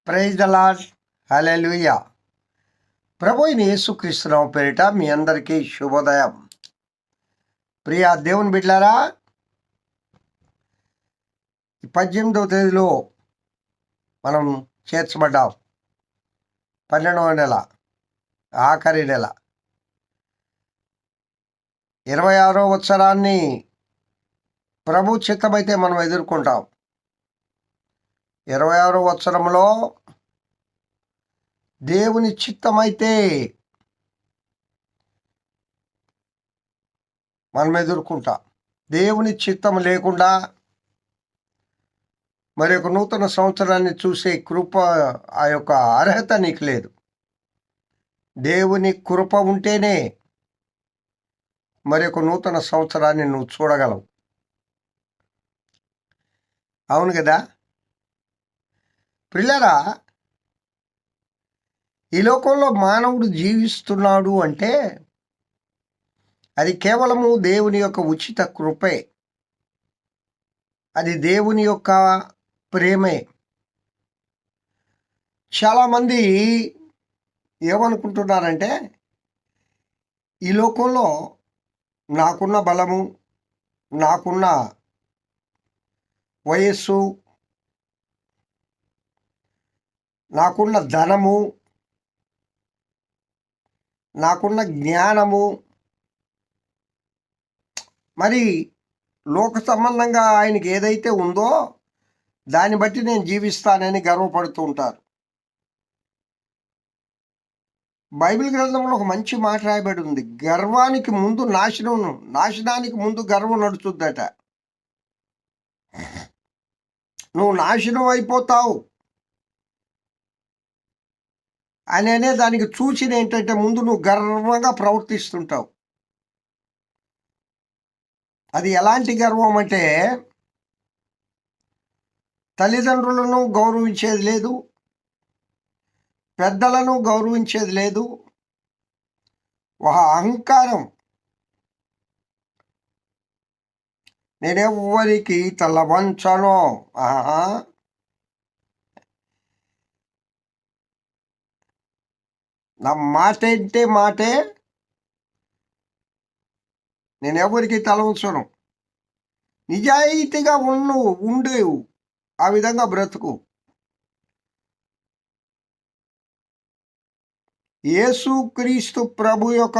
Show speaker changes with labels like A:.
A: Praise the lord. Hallelujah. ప్రభు అయిన యేసుక్రీస్తు పేరిట మీ అందరికీ శుభోదయం. ప్రియ దేవుని బిడ్డలారా, 18వ తేదీలో మనం చేర్చబడ్డాం. 12వ నెల, ఆఖరి నెల, 26వ వత్సరాన్ని ప్రభు చిత్తమైతే మనం ఎదుర్కొంటాం. 26వ వత్సరంలో దేవుని చిత్తమైతే మనం ఎదుర్కొంటాం. దేవుని చిత్తం లేకుండా మరి ఒక నూతన సంవత్సరాన్ని చూసే కృప, ఆ యొక్క అర్హత నీకు లేదు. దేవుని కృప ఉంటేనే మరి ఒక నూతన సంవత్సరాన్ని నువ్వు చూడగలవు. అవును కదా పిల్లరా? ఈ లోకంలో మానవుడు జీవిస్తున్నాడు అంటే అది కేవలము దేవుని యొక్క ఉచిత కృపే. అది దేవుని యొక్క ప్రేమే. చాలామంది ఏమనుకుంటున్నారంటే, ఈ లోకంలో నాకున్న బలము, నాకున్న వయస్సు, నాకున్న ధనము, నాకున్న జ్ఞానము, మరి లోక సంబంధంగా ఆయనకి ఏదైతే ఉందో దాన్ని బట్టి నేను జీవిస్తానని గర్వపడుతూ ఉంటారు. బైబిల్ గ్రంథంలో ఒక మంచి మాట రాయబడి ఉంది. గర్వానికి ముందు నాశనానికి ముందు గర్వం నడుచుద్దట. నువ్వు నాశనం అయిపోతావు అనే దానికి సూచన ఏంటంటే, ముందు నువ్వు గర్వంగా ప్రవర్తిస్తుంటావు. అది ఎలాంటి గర్వం అంటే, తల్లిదండ్రులను గౌరవించేది లేదు, పెద్దలను గౌరవించేది లేదు, ఒక అహంకారం. నేనెవ్వరికి తల వంచను. నా మాట అంటే మాటే, నేనెవరికి తల వంచను. నిజాయితీగా ఉండేవు, ఆ విధంగా బ్రతుకు. యేసుక్రీస్తు ప్రభు యొక్క